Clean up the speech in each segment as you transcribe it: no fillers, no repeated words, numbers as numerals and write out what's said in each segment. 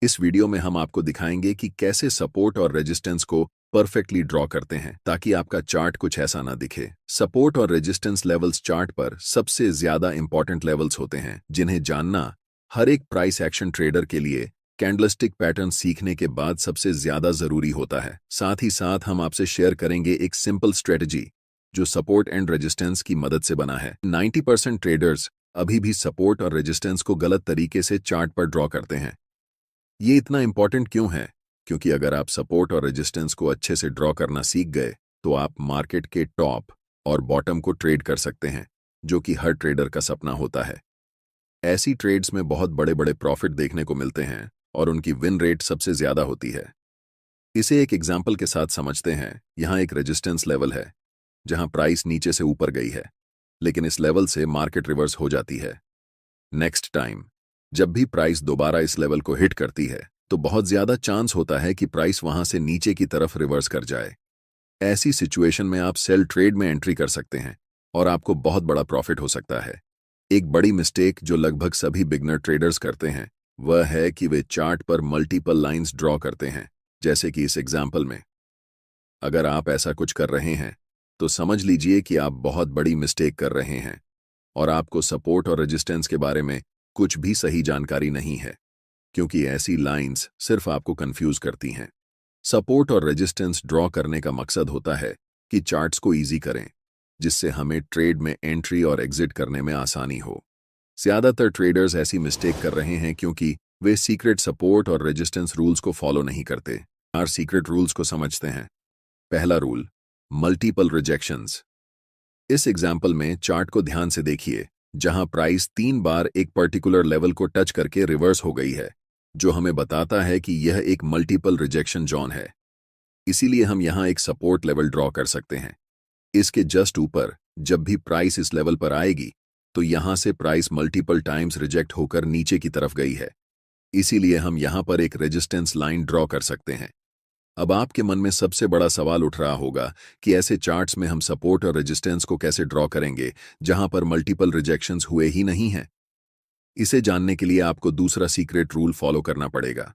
इस वीडियो में हम आपको दिखाएंगे कि कैसे सपोर्ट और रेजिस्टेंस को परफेक्टली ड्रॉ करते हैं ताकि आपका चार्ट कुछ ऐसा ना दिखे। सपोर्ट और रेजिस्टेंस लेवल्स चार्ट पर सबसे ज्यादा इंपॉर्टेंट लेवल्स होते हैं जिन्हें जानना हर एक प्राइस एक्शन ट्रेडर के लिए कैंडलस्टिक पैटर्न सीखने के बाद सबसे ज्यादा जरूरी होता है। साथ ही साथ हम आपसे शेयर करेंगे एक सिंपल स्ट्रेटजी जो सपोर्ट एंड रेजिस्टेंस की मदद से बना है। 90% ट्रेडर्स अभी भी सपोर्ट और रेजिस्टेंस को गलत तरीके से चार्ट पर ड्रॉ करते हैं। ये इतना इंपॉर्टेंट क्यों है? क्योंकि अगर आप सपोर्ट और रेजिस्टेंस को अच्छे से ड्रॉ करना सीख गए तो आप मार्केट के टॉप और बॉटम को ट्रेड कर सकते हैं, जो कि हर ट्रेडर का सपना होता है। ऐसी ट्रेड्स में बहुत बड़े बड़े प्रॉफिट देखने को मिलते हैं और उनकी विन रेट सबसे ज्यादा होती है। इसे एक एग्जाम्पल के साथ समझते हैं। यहाँ एक रेजिस्टेंस लेवल है जहां प्राइस नीचे से ऊपर गई है, लेकिन इस लेवल से मार्केट रिवर्स हो जाती है। नेक्स्ट टाइम जब भी प्राइस दोबारा इस लेवल को हिट करती है तो बहुत ज्यादा चांस होता है कि प्राइस वहां से नीचे की तरफ रिवर्स कर जाए। ऐसी सिचुएशन में आप सेल ट्रेड में एंट्री कर सकते हैं और आपको बहुत बड़ा प्रॉफिट हो सकता है। एक बड़ी मिस्टेक जो लगभग सभी बिगनर ट्रेडर्स करते हैं वह है कि वे चार्ट पर मल्टीपल लाइंस ड्रॉ करते हैं, जैसे कि इस एग्जाम्पल में। अगर आप ऐसा कुछ कर रहे हैं तो समझ लीजिए कि आप बहुत बड़ी मिस्टेक कर रहे हैं और आपको सपोर्ट और रेजिस्टेंस के बारे में कुछ भी सही जानकारी नहीं है, क्योंकि ऐसी लाइंस सिर्फ आपको कंफ्यूज करती हैं। सपोर्ट और रेजिस्टेंस ड्रॉ करने का मकसद होता है कि चार्ट्स को इजी करें, जिससे हमें ट्रेड में एंट्री और एग्जिट करने में आसानी हो। ज्यादातर ट्रेडर्स ऐसी मिस्टेक कर रहे हैं क्योंकि वे सीक्रेट सपोर्ट और रेजिस्टेंस रूल्स को फॉलो नहीं करते। और सीक्रेट रूल्स को समझते हैं। पहला रूल, मल्टीपल रिजेक्शंस। इस एग्जाम्पल में चार्ट को ध्यान से देखिए, जहां प्राइस 3 बार एक पर्टिकुलर लेवल को टच करके रिवर्स हो गई है, जो हमें बताता है कि यह एक मल्टीपल रिजेक्शन जोन है। इसीलिए हम यहां एक सपोर्ट लेवल ड्रॉ कर सकते हैं। इसके जस्ट ऊपर जब भी प्राइस इस लेवल पर आएगी तो यहां से प्राइस मल्टीपल टाइम्स रिजेक्ट होकर नीचे की तरफ गई है, इसीलिए हम यहां पर एक रेजिस्टेंस लाइन ड्रॉ कर सकते हैं। अब आपके मन में सबसे बड़ा सवाल उठ रहा होगा कि ऐसे चार्ट्स में हम सपोर्ट और रेजिस्टेंस को कैसे ड्रॉ करेंगे जहां पर मल्टीपल रिजेक्शंस हुए ही नहीं हैं। इसे जानने के लिए आपको दूसरा सीक्रेट रूल फॉलो करना पड़ेगा,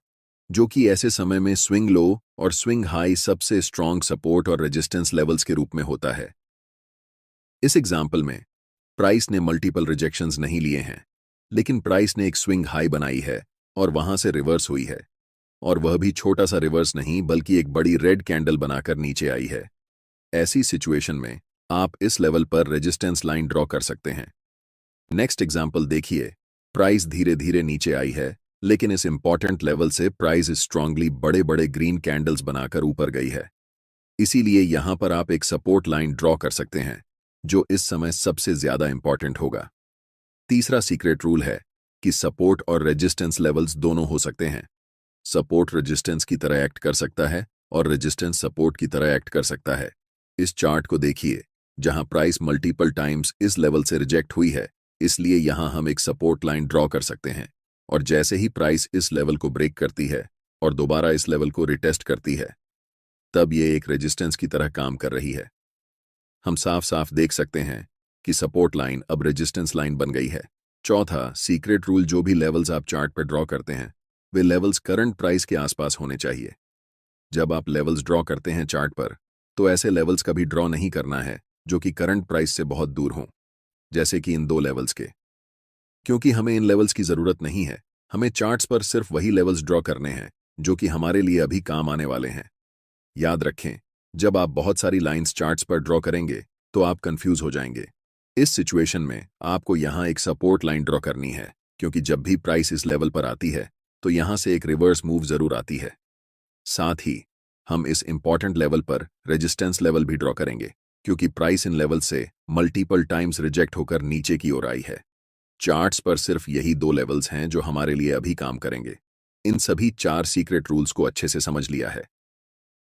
जो कि ऐसे समय में स्विंग लो और स्विंग हाई सबसे स्ट्रॉन्ग सपोर्ट और रेजिस्टेंस लेवल्स के रूप में होता है। इस एग्जाम्पल में प्राइस ने मल्टीपल रिजेक्शंस नहीं लिए हैं, लेकिन प्राइस ने एक स्विंग हाई बनाई है और वहां से रिवर्स हुई है, और वह भी छोटा सा रिवर्स नहीं बल्कि एक बड़ी रेड कैंडल बनाकर नीचे आई है। ऐसी सिचुएशन में आप इस लेवल पर रेजिस्टेंस लाइन ड्रॉ कर सकते हैं। नेक्स्ट एग्जांपल देखिए। प्राइस धीरे धीरे नीचे आई है, लेकिन इस इंपॉर्टेंट लेवल से प्राइस स्ट्रांगली बड़े बड़े ग्रीन कैंडल्स बनाकर ऊपर गई है। इसीलिए यहां पर आप एक सपोर्ट लाइन ड्रॉ कर सकते हैं, जो इस समय सबसे ज्यादा इंपॉर्टेंट होगा। तीसरा सीक्रेट रूल है कि सपोर्ट और रेजिस्टेंस लेवल्स दोनों हो सकते हैं। सपोर्ट रेजिस्टेंस की तरह एक्ट कर सकता है और रेजिस्टेंस सपोर्ट की तरह एक्ट कर सकता है। इस चार्ट को देखिए, जहां प्राइस मल्टीपल टाइम्स इस लेवल से रिजेक्ट हुई है, इसलिए यहां हम एक सपोर्ट लाइन ड्रॉ कर सकते हैं, और जैसे ही प्राइस इस लेवल को ब्रेक करती है और दोबारा इस लेवल को रिटेस्ट करती है, तब ये एक रेजिस्टेंस की तरह काम कर रही है। हम साफ साफ देख सकते हैं कि सपोर्ट लाइन अब रेजिस्टेंस लाइन बन गई है। चौथा सीक्रेट रूल, जो भी लेवल्स आप चार्ट पर ड्रॉ करते हैं वे लेवल्स करंट प्राइस के आसपास होने चाहिए। जब आप लेवल्स ड्रॉ करते हैं चार्ट पर, तो ऐसे लेवल्स कभी ड्रॉ नहीं करना है जो कि करंट प्राइस से बहुत दूर हों, जैसे कि इन 2 लेवल्स के, क्योंकि हमें इन लेवल्स की जरूरत नहीं है। हमें चार्ट्स पर सिर्फ वही लेवल्स ड्रॉ करने हैं जो कि हमारे लिए अभी काम आने वाले हैं। याद रखें, जब आप बहुत सारी लाइंस चार्ट्स पर ड्रॉ करेंगे तो आप कंफ्यूज हो जाएंगे। इस सिचुएशन में आपको यहां एक सपोर्ट लाइन ड्रॉ करनी है, क्योंकि जब भी प्राइस इस लेवल पर आती है तो यहां से एक रिवर्स मूव जरूर आती है। साथ ही हम इस इंपॉर्टेंट लेवल पर रेजिस्टेंस लेवल भी ड्रॉ करेंगे, क्योंकि प्राइस इन लेवल से मल्टीपल टाइम्स रिजेक्ट होकर नीचे की ओर आई है। चार्ट्स पर सिर्फ यही 2 लेवल्स हैं जो हमारे लिए अभी काम करेंगे। इन सभी 4 सीक्रेट रूल्स को अच्छे से समझ लिया है।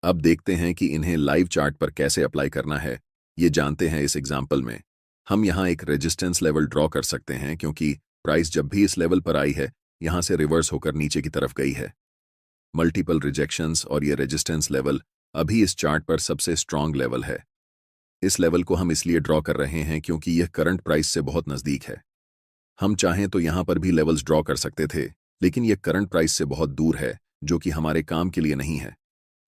अब देखते हैं कि इन्हें लाइव चार्ट पर कैसे अप्लाई करना है। ये जानते हैं। इस एग्जाम्पल में हम यहां एक रेजिस्टेंस लेवल ड्रॉ कर सकते हैं, क्योंकि प्राइस जब भी इस लेवल पर आई है यहां से रिवर्स होकर नीचे की तरफ गई है। मल्टीपल रिजेक्शंस और ये रेजिस्टेंस लेवल अभी इस चार्ट पर सबसे स्ट्रॉन्ग लेवल है। इस लेवल को हम इसलिए ड्रॉ कर रहे हैं क्योंकि यह करंट प्राइस से बहुत नजदीक है। हम चाहें तो यहां पर भी लेवल्स ड्रॉ कर सकते थे, लेकिन यह करंट प्राइस से बहुत दूर है, जो कि हमारे काम के लिए नहीं है।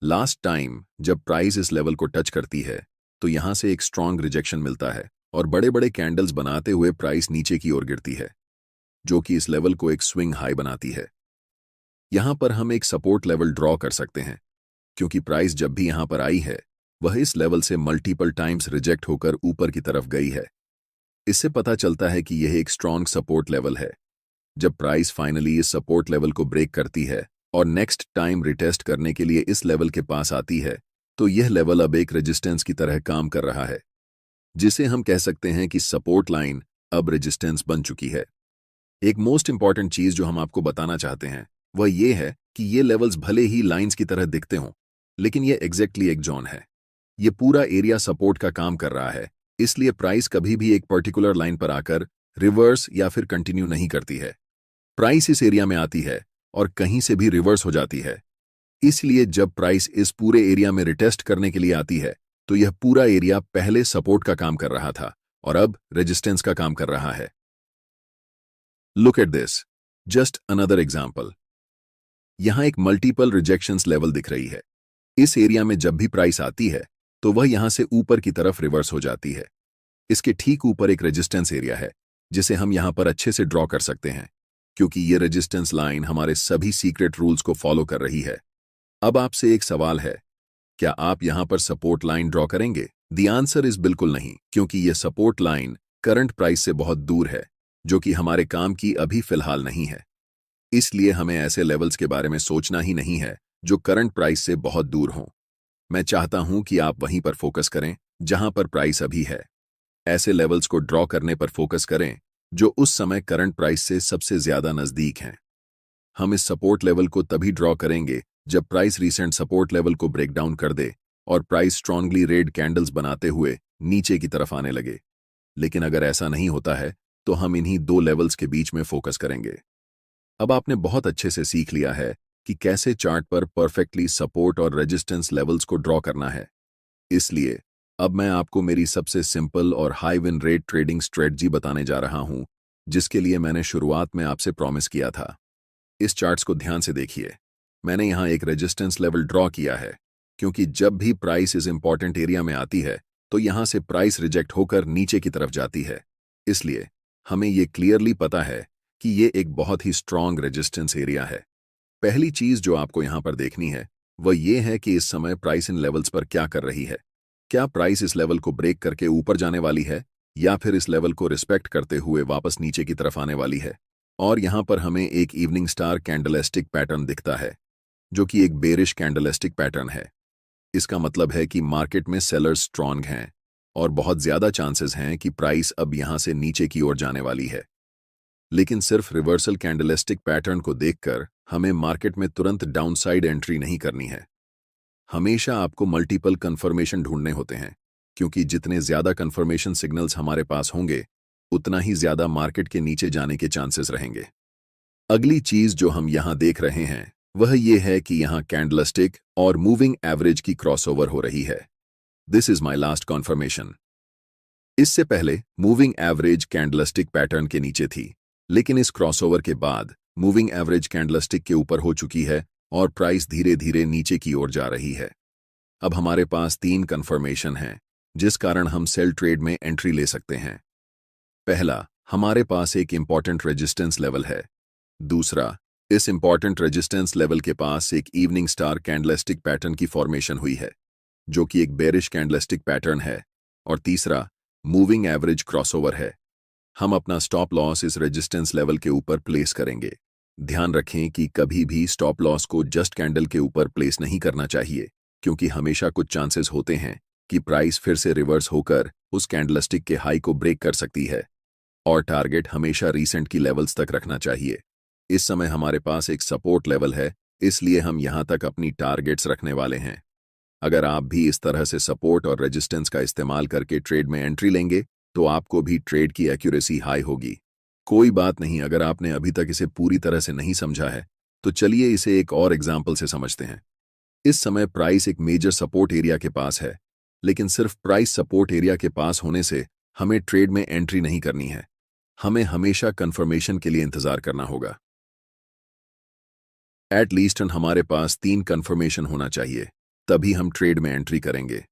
लास्ट टाइम जब प्राइस इस लेवल को टच करती है तो यहां से एक स्ट्रांग रिजेक्शन मिलता है और बड़े बड़े कैंडल्स बनाते हुए प्राइस नीचे की ओर गिरती है, जो कि इस लेवल को एक स्विंग हाई बनाती है। यहां पर हम एक सपोर्ट लेवल ड्रॉ कर सकते हैं, क्योंकि प्राइस जब भी यहां पर आई है वह इस लेवल से मल्टीपल टाइम्स रिजेक्ट होकर ऊपर की तरफ गई है। इससे पता चलता है कि यह एक स्ट्रांग सपोर्ट लेवल है। जब प्राइस फाइनली इस सपोर्ट लेवल को ब्रेक करती है और नेक्स्ट टाइम रिटेस्ट करने के लिए इस लेवल के पास आती है, तो यह लेवल अब एक रेजिस्टेंस की तरह काम कर रहा है, जिसे हम कह सकते हैं कि सपोर्ट लाइन अब रेजिस्टेंस बन चुकी है। एक मोस्ट इंपॉर्टेंट चीज जो हम आपको बताना चाहते हैं वह यह है कि ये लेवल्स भले ही लाइंस की तरह दिखते हों, लेकिन यह एग्जैक्टली एक जोन है। यह पूरा एरिया सपोर्ट का काम कर रहा है, इसलिए प्राइस कभी भी एक पर्टिकुलर लाइन पर आकर रिवर्स या फिर कंटिन्यू नहीं करती है। प्राइस इस एरिया में आती है और कहीं से भी रिवर्स हो जाती है। इसलिए जब प्राइस इस पूरे एरिया में रिटेस्ट करने के लिए आती है तो यह पूरा एरिया पहले सपोर्ट का काम कर रहा था और अब रेजिस्टेंस का काम कर रहा है। Look at this, just another example. यहां एक मल्टीपल रिजेक्शंस लेवल दिख रही है। इस एरिया में जब भी प्राइस आती है तो वह यहां से ऊपर की तरफ रिवर्स हो जाती है। इसके ठीक ऊपर एक रेजिस्टेंस एरिया है जिसे हम यहां पर अच्छे से ड्रॉ कर सकते हैं, क्योंकि ये रेजिस्टेंस लाइन हमारे सभी सीक्रेट रूल्स को फॉलो कर रही है। अब आपसे एक सवाल है, क्या आप यहां पर सपोर्ट लाइन ड्रॉ करेंगे? द आंसर इज बिल्कुल नहीं, क्योंकि यह सपोर्ट लाइन करंट प्राइस से बहुत दूर है, जो कि हमारे काम की अभी फिलहाल नहीं है। इसलिए हमें ऐसे लेवल्स के बारे में सोचना ही नहीं है जो करंट प्राइस से बहुत दूर हों। मैं चाहता हूं कि आप वहीं पर फोकस करें जहां पर प्राइस अभी है। ऐसे लेवल्स को ड्रॉ करने पर फोकस करें जो उस समय करंट प्राइस से सबसे ज्यादा नजदीक हैं। हम इस सपोर्ट लेवल को तभी ड्रॉ करेंगे जब प्राइस रीसेंट सपोर्ट लेवल को ब्रेक डाउन कर दे और प्राइस स्ट्रांगली रेड कैंडल्स बनाते हुए नीचे की तरफ आने लगे। लेकिन अगर ऐसा नहीं होता है तो हम इन्हीं दो लेवल्स के बीच में फोकस करेंगे। अब आपने बहुत अच्छे से सीख लिया है कि कैसे चार्ट पर परफेक्टली सपोर्ट और रेजिस्टेंस लेवल्स को ड्रॉ करना है। इसलिए अब मैं आपको मेरी सबसे सिंपल और high win rate trading strategy बताने जा रहा हूं, जिसके लिए मैंने शुरुआत में आपसे प्रॉमिस किया था। इस चार्ट्स को ध्यान से देखिए। मैंने यहां एक रेजिस्टेंस लेवल ड्रॉ किया है, क्योंकि जब भी प्राइस इस इंपॉर्टेंट एरिया में आती है तो यहां से प्राइस रिजेक्ट होकर नीचे की तरफ जाती है। इसलिए हमें यह क्लियरली पता है कि यह एक बहुत ही स्ट्रांग रेजिस्टेंस एरिया है। पहली चीज जो आपको यहां पर देखनी है वह यह है कि इस समय प्राइस इन लेवल्स पर क्या कर रही है। क्या प्राइस इस लेवल को ब्रेक करके ऊपर जाने वाली है या फिर इस लेवल को रिस्पेक्ट करते हुए वापस नीचे की तरफ आने वाली है? और यहां पर हमें एक इवनिंग स्टार कैंडलस्टिक पैटर्न दिखता है, जो कि एक बेरिश कैंडलस्टिक पैटर्न है। इसका मतलब है कि मार्केट में सेलर्स स्ट्रांग हैं और बहुत ज्यादा चांसेस हैं कि प्राइस अब यहां से नीचे की ओर जाने वाली है। लेकिन सिर्फ रिवर्सल कैंडलस्टिक पैटर्न को देखकर हमें मार्केट में तुरंत डाउनसाइड एंट्री नहीं करनी है। हमेशा आपको मल्टीपल कंफर्मेशन ढूंढने होते हैं, क्योंकि जितने ज्यादा कंफर्मेशन सिग्नल्स हमारे पास होंगे उतना ही ज्यादा मार्केट के नीचे जाने के चांसेस रहेंगे। अगली चीज जो हम यहां देख रहे हैं वह यह है कि यहां कैंडलस्टिक और मूविंग एवरेज की क्रॉसओवर हो रही है। This is my last conformation. इससे पहले मूविंग एवरेज कैंडलस्टिक पैटर्न के नीचे थी, लेकिन इस क्रॉसओवर के बाद मूविंग एवरेज कैंडलस्टिक के ऊपर हो चुकी है और प्राइस धीरे धीरे नीचे की ओर जा रही है। अब हमारे पास 3 कंफर्मेशन हैं जिस कारण हम सेल ट्रेड में एंट्री ले सकते हैं। पहला, हमारे पास एक इंपॉर्टेंट रेजिस्टेंस लेवल है। दूसरा, इस इंपॉर्टेंट रेजिस्टेंस लेवल के पास एक इवनिंग स्टार कैंडलस्टिक पैटर्न की फॉर्मेशन हुई है, जो कि एक बेरिश कैंडलस्टिक पैटर्न है। और तीसरा, मूविंग एवरेज क्रॉसओवर है। हम अपना स्टॉप लॉस इस रेजिस्टेंस लेवल के ऊपर प्लेस करेंगे। ध्यान रखें कि कभी भी स्टॉप लॉस को जस्ट कैंडल के ऊपर प्लेस नहीं करना चाहिए, क्योंकि हमेशा कुछ चांसेस होते हैं कि प्राइस फिर से रिवर्स होकर उस कैंडलस्टिक के हाई को ब्रेक कर सकती है। और टारगेट हमेशा रीसेंट की लेवल्स तक रखना चाहिए। इस समय हमारे पास एक सपोर्ट लेवल है, इसलिए हम यहां तक अपनी टारगेट्स रखने वाले हैं। अगर आप भी इस तरह से सपोर्ट और रेजिस्टेंस का इस्तेमाल करके ट्रेड में एंट्री लेंगे तो आपको भी ट्रेड की एक्यूरेसी हाई होगी। कोई बात नहीं, अगर आपने अभी तक इसे पूरी तरह से नहीं समझा है तो चलिए इसे एक और एग्जाम्पल से समझते हैं। इस समय प्राइस एक मेजर सपोर्ट एरिया के पास है, लेकिन सिर्फ प्राइस सपोर्ट एरिया के पास होने से हमें ट्रेड में एंट्री नहीं करनी है। हमें हमेशा कंफर्मेशन के लिए इंतजार करना होगा। एटलीस्ट हमारे पास 3 कंफर्मेशन होना चाहिए, तभी हम ट्रेड में एंट्री करेंगे।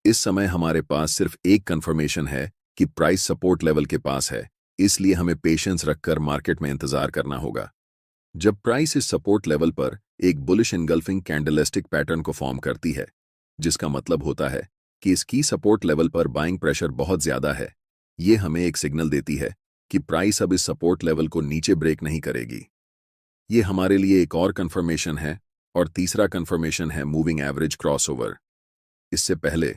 इस समय हमारे पास सिर्फ एक कंफर्मेशन है कि प्राइस सपोर्ट लेवल के पास है, इसलिए हमें पेशेंस रखकर मार्केट में इंतजार करना होगा। जब प्राइस इस सपोर्ट लेवल पर एक बुलिश इनगल्फिंग कैंडलस्टिक पैटर्न को फॉर्म करती है, जिसका मतलब होता है कि इसकी सपोर्ट लेवल पर बाइंग प्रेशर बहुत ज्यादा है, ये हमें एक सिग्नल देती है कि प्राइस अब इस सपोर्ट लेवल को नीचे ब्रेक नहीं करेगी। ये हमारे लिए एक और कंफर्मेशन है, और तीसरा कंफर्मेशन है मूविंग एवरेज क्रॉसओवर। इससे पहले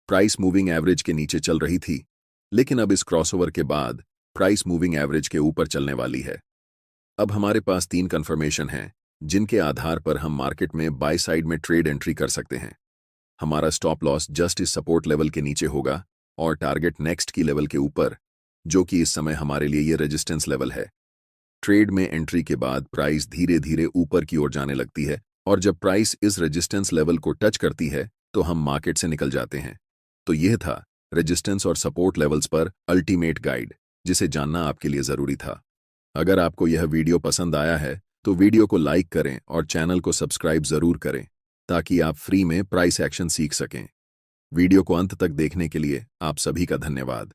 प्राइस मूविंग एवरेज के नीचे चल रही थी, लेकिन अब इस क्रॉसओवर के बाद प्राइस मूविंग एवरेज के ऊपर चलने वाली है। अब हमारे पास 3 कंफर्मेशन हैं, जिनके आधार पर हम मार्केट में बाय साइड में ट्रेड एंट्री कर सकते हैं। हमारा स्टॉप लॉस जस्ट इस सपोर्ट लेवल के नीचे होगा और टारगेट नेक्स्ट की लेवल के ऊपर, जो कि इस समय हमारे लिए ये रेजिस्टेंस लेवल है। ट्रेड में एंट्री के बाद प्राइस धीरे धीरे ऊपर की ओर जाने लगती है, और जब प्राइस इस रेजिस्टेंस लेवल को टच करती है तो हम मार्केट से निकल जाते हैं। तो यह था रेजिस्टेंस और सपोर्ट लेवल्स पर अल्टीमेट गाइड, जिसे जानना आपके लिए जरूरी था। अगर आपको यह वीडियो पसंद आया है तो वीडियो को लाइक करें और चैनल को सब्सक्राइब जरूर करें, ताकि आप फ्री में प्राइस एक्शन सीख सकें। वीडियो को अंत तक देखने के लिए आप सभी का धन्यवाद।